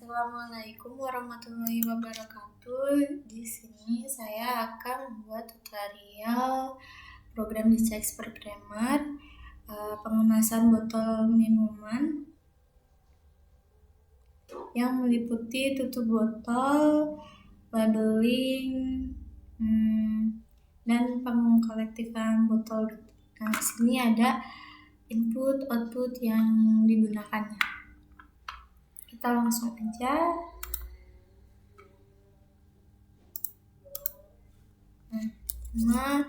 Assalamualaikum warahmatullahi wabarakatuh. Di sini saya akan membuat tutorial program di Cx-Programmer, pengemasan botol minuman yang meliputi tutup botol, labeling, dan pengkolektifan botol. Nah, di sini ada input output yang digunakannya. Kita langsung aja. Nah,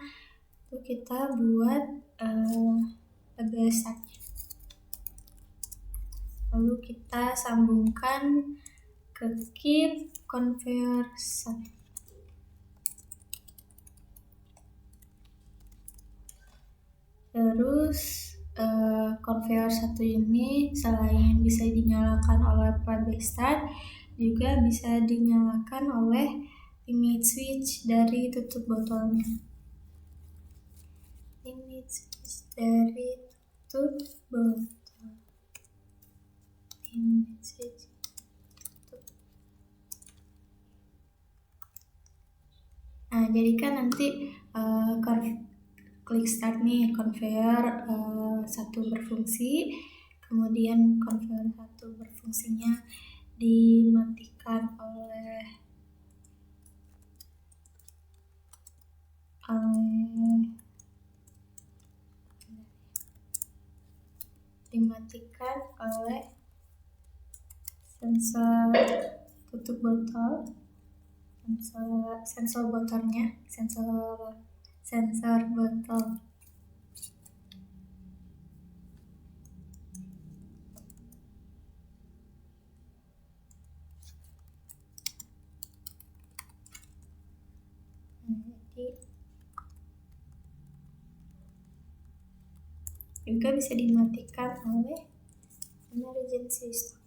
itu kita buat label startnya. Lalu kita sambungkan ke keep conversion. Terus conveyor 1 ini selain bisa dinyalakan oleh label start, juga bisa dinyalakan oleh limit switch dari tutup botolnya. Limit switch dari tutup botol. Limit switch tutup. Nah, jadi kan nanti klik start nih, conveyor 1 berfungsi, kemudian conveyor 1 berfungsinya dimatikan oleh sensor tutup botol, sensor botolnya, sensor botol. Jadi juga bisa dimatikan oleh emergency stop.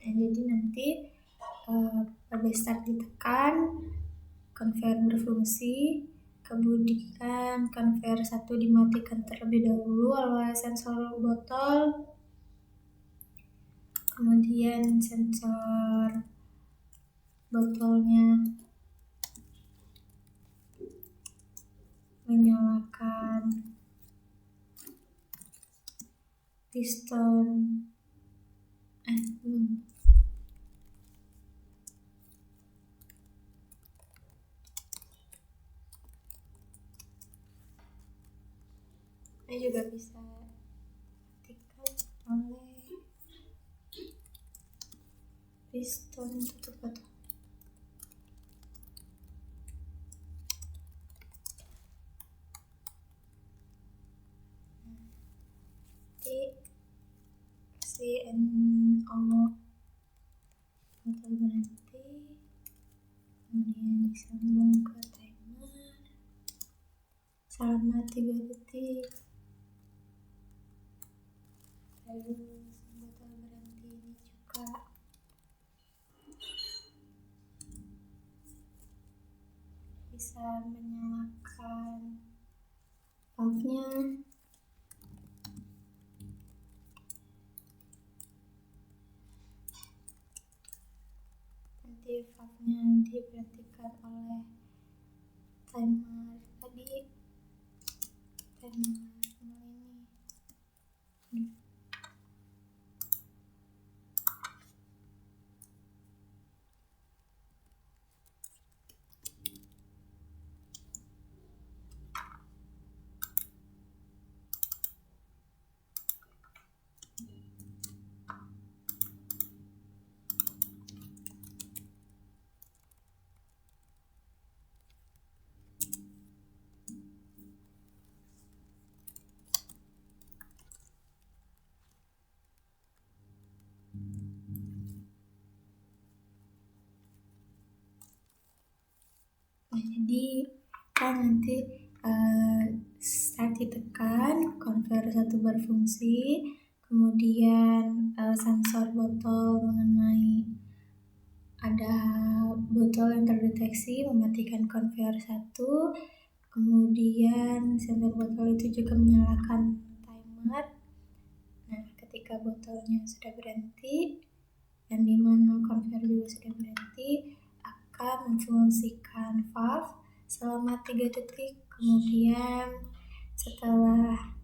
Nah, jadi nanti pada start ditekan, conveyor berfungsi, kemudian conveyor 1 dimatikan terlebih dahulu oleh sensor botol, kemudian sensor botolnya menyalakan piston ini juga bisa dimatikan oleh piston tutup botol. Si NO botol berhenti, kemudian disambung ke timer selama 3 detik. Lalu botol berhenti ini juga bisa menyalakan valve-nya. Nanti valve-nya diberhentikan oleh timer tadi, timer ini. Nah, jadi kan nanti start ditekan, conveyor 1 berfungsi, kemudian sensor botol mengenai ada botol yang terdeteksi mematikan conveyor 1, Kemudian sensor botol itu juga menyalakan timer. Nah, ketika botolnya sudah berhenti dan di mana conveyor juga sudah berhenti, akan memfungsikan valve selama 3 detik. Kemudian setelah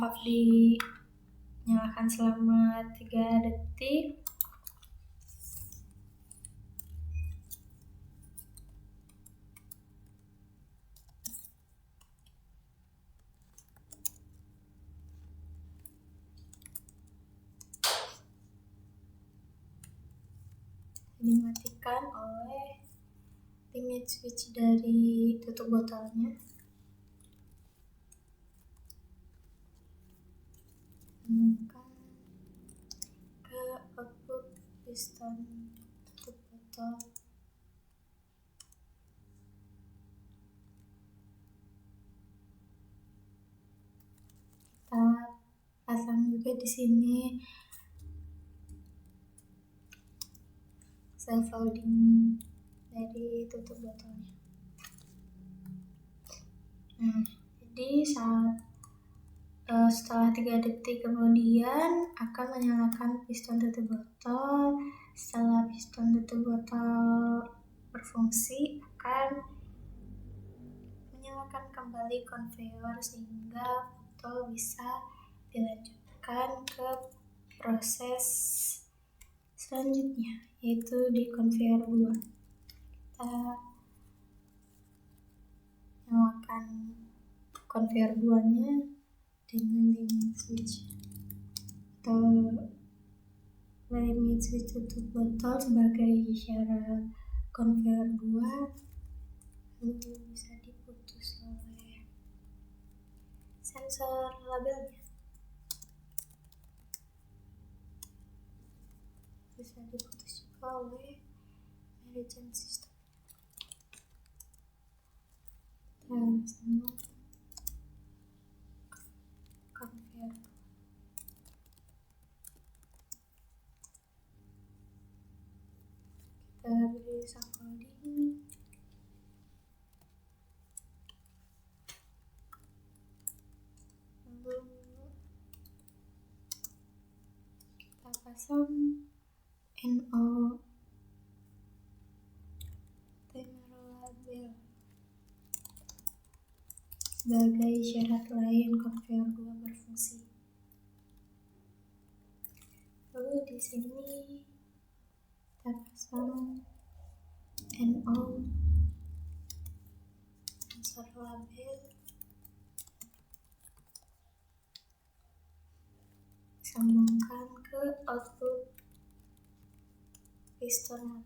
valve dinyalakan selama 3 detik, dimatikan oleh limit switch dari tutup botolnya. Sambungkan ke output piston tutup botol. Kita pasang juga di sini self loading dari tutup botolnya. Nah, jadi setelah 3 detik kemudian akan menyalakan piston tutup botol. Setelah piston tutup botol berfungsi, akan menyalakan kembali conveyor sehingga botol bisa dilanjutkan ke proses selanjutnya, yaitu di conveyor 2. Kita nyalakan conveyor 2-nya dengan limit switch tutup botol sebagai isyarat conveyor 2, lalu bisa diputus oleh sensor labelnya. Bisa diputus juga oleh management system. Kita sambung conveyor. Kita beri scaffolding. Lalu kita pasang NO timer label sebagai syarat lain conveyor 2 berfungsi. Lalu di sini kita pasang NO sensor label, sambungkan ke output piston.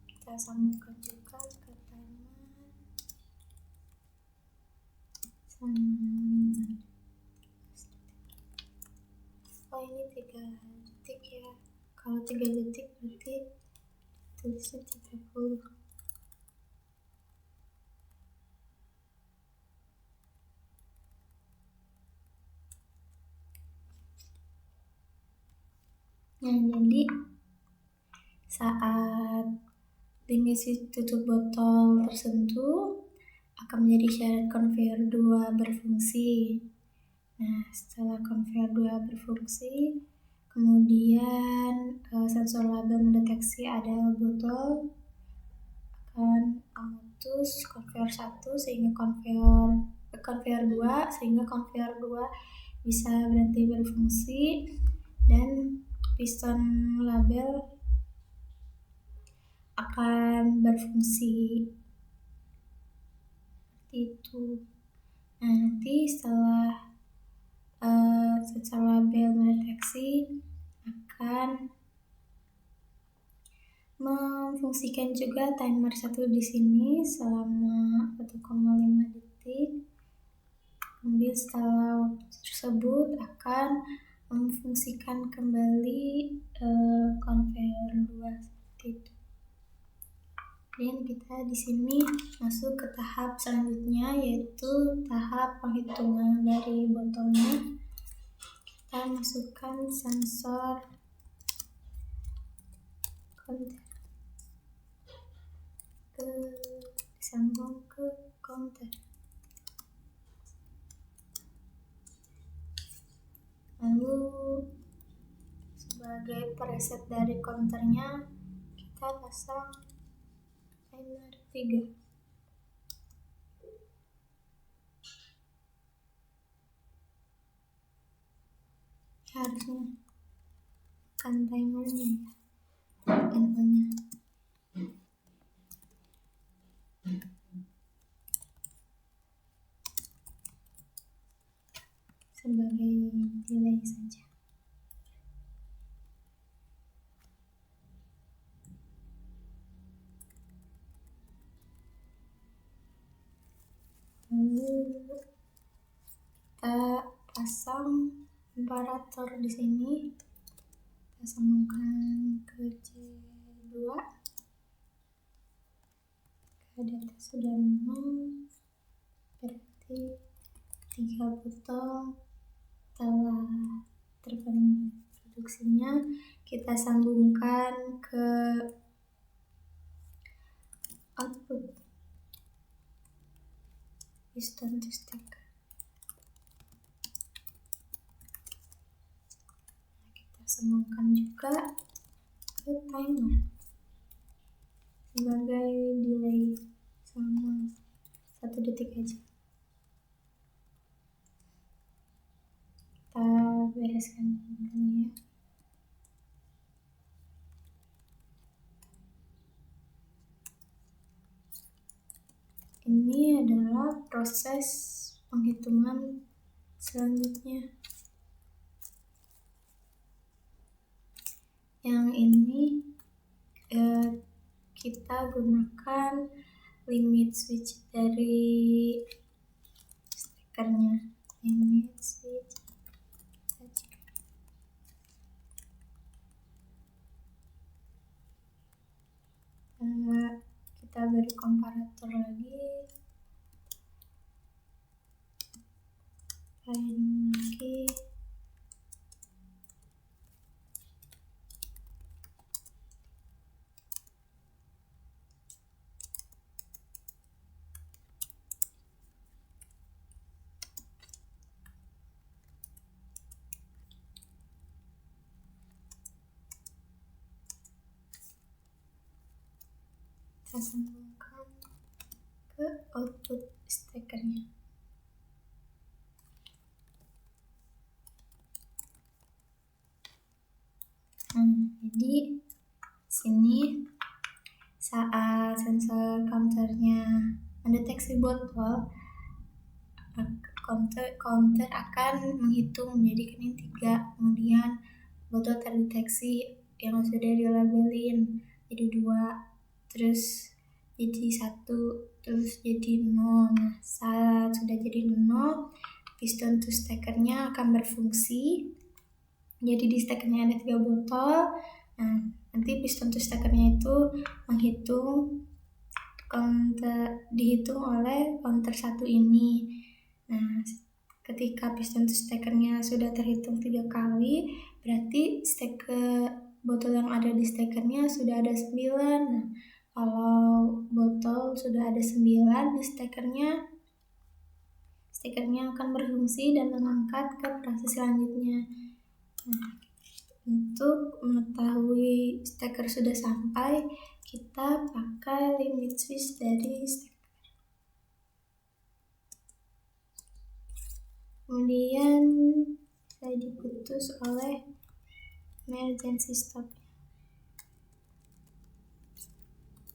Kita sambungkan juga ke timer sama 5. Oh, ini 3 detik ya. Kalau 3 detik berarti tulisnya 30. Nah, jadi saat limit switch tutup botol tersentuh, akan menjadi syarat conveyor 2 berfungsi. Nah, setelah conveyor 2 berfungsi, kemudian sensor label mendeteksi ada botol, akan memutus conveyor 1 sehingga conveyor 2 sehingga conveyor 2 bisa berhenti berfungsi dan piston label akan berfungsi seperti itu. Nah, nanti setelah sensor label mendeteksi, akan memfungsikan juga timer 1 di sini selama 1,5 detik. Kemudian setelah waktu tersebut akan memfungsikan kembali conveyor 2 seperti itu. Dan kita di sini masuk ke tahap selanjutnya, yaitu tahap penghitungan dari botolnya. Kita masukkan sensor disambung ke counter. Lalu sebagai preset dari counternya kita pasang timer 3. Harusnya kan timernya ya, NO-nya. Sebagai delay saja. Lalu kita pasang komparator di sini. Kita sambungkan ke C2. Data sudah 0, berarti 3 botol telah terpenuhi produksinya. Kita sambungkan ke output piston to stacker. Kita sambungkan juga ke timer sebagai delay selama 1 detik aja. Kita bereskan ini ya. Ini adalah proses penghitungan selanjutnya. Yang ini kita gunakan limit switch dari stackernya. Limit switch. Kita beri komparator lagi. Lain lagi. Kita sambungkan ke output stackernya. Jadi sini saat sensor counternya mendeteksi botol, counter akan menghitung menjadi kening 3. Kemudian botol terdeteksi yang sudah dilabelin jadi 2, terus jadi 1, terus jadi 0. Nah, saat sudah jadi 0, piston to stackernya akan berfungsi. Jadi di stackernya ada 3 botol. Nah, nanti piston to stackernya itu dihitung oleh counter 1 ini. Nah, ketika piston to stackernya sudah terhitung 3 kali, berarti botol yang ada di stackernya sudah ada 9. Nah, kalau botol sudah ada 9 di stackernya akan berfungsi dan mengangkat ke proses selanjutnya. Nah, untuk mengetahui stacker sudah sampai, kita pakai limit switch dari stacker. Kemudian saya diputus oleh emergency stop.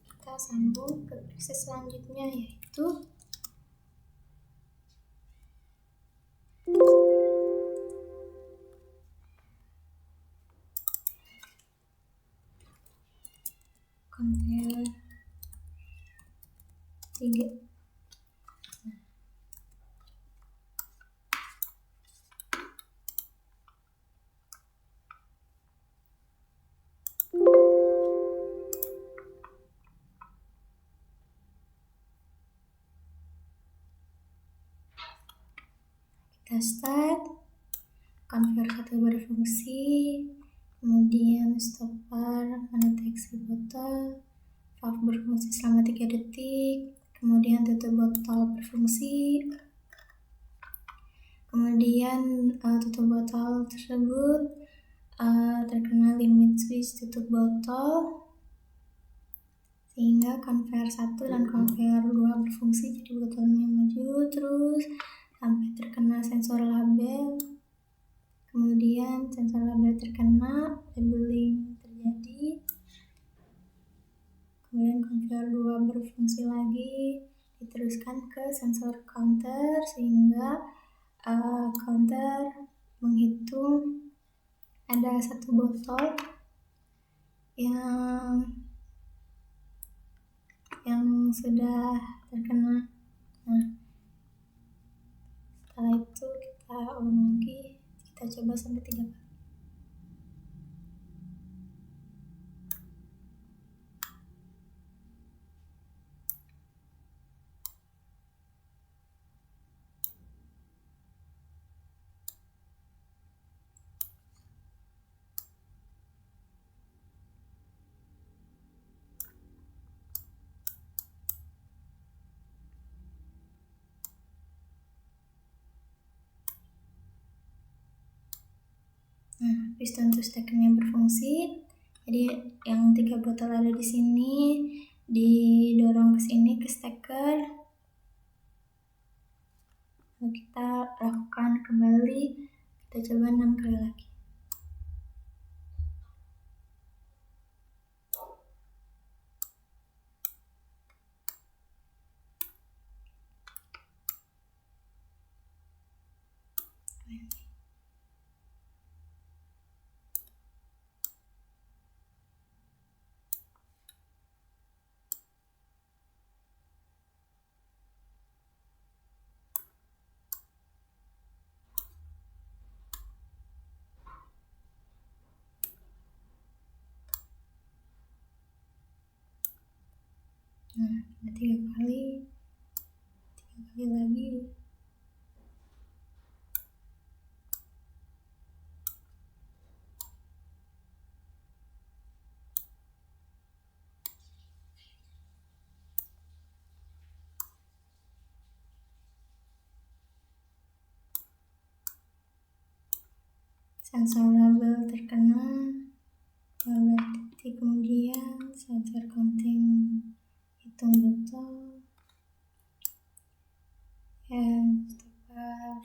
Kita sambung ke proses selanjutnya, yaitu conveyor 3. Kita start, conveyor 1 berfungsi, kemudian stopper mendeteksi botol, valve berfungsi selama 3 detik, kemudian tutup botol berfungsi, kemudian tutup botol tersebut terkena limit switch tutup botol sehingga conveyor 1 dan conveyor 2 berfungsi, jadi botolnya maju terus sampai terkena sensor label, kemudian sensor label terkena, labeling terjadi, kemudian conveyor 2 berfungsi lagi, diteruskan ke sensor counter sehingga counter menghitung ada 1 botol yang sudah terkena. Nah, setelah itu kita ulang lagi, kita coba sampai 3 kali. Nah, piston two stackernya berfungsi. Jadi yang 3 botol ada di sini didorong ke sini ke stacker. Lalu kita lakukan kembali. Kita coba 6 kali lagi. Nah, ada 3 kali lagi. Sensor label terkena 12 detik, kemudian sensor counting hitung botol, stopper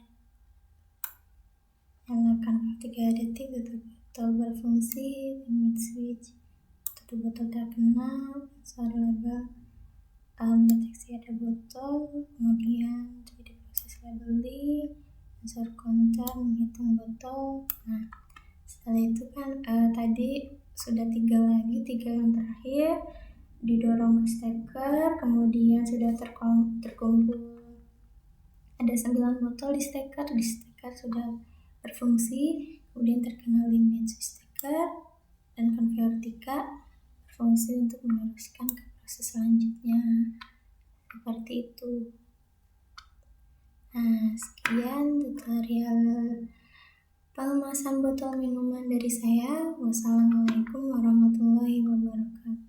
nyalakan 3 detik, tutup botol berfungsi, limit switch tutup botol terkena, sensor label mendeteksi ada botol, kemudian terjadi proses labeling, sensor counter menghitung botol. Nah, setelah itu kan tadi sudah 3 lagi, 3 yang terakhir didorong ke stacker, kemudian sudah terkumpul ada 9 botol di stacker sudah berfungsi, kemudian terkena limit switch stacker dan conveyor 3 berfungsi untuk meneruskan ke proses selanjutnya, seperti itu. Nah, sekian tutorial pengemasan botol minuman dari saya. Wassalamualaikum warahmatullahi wabarakatuh.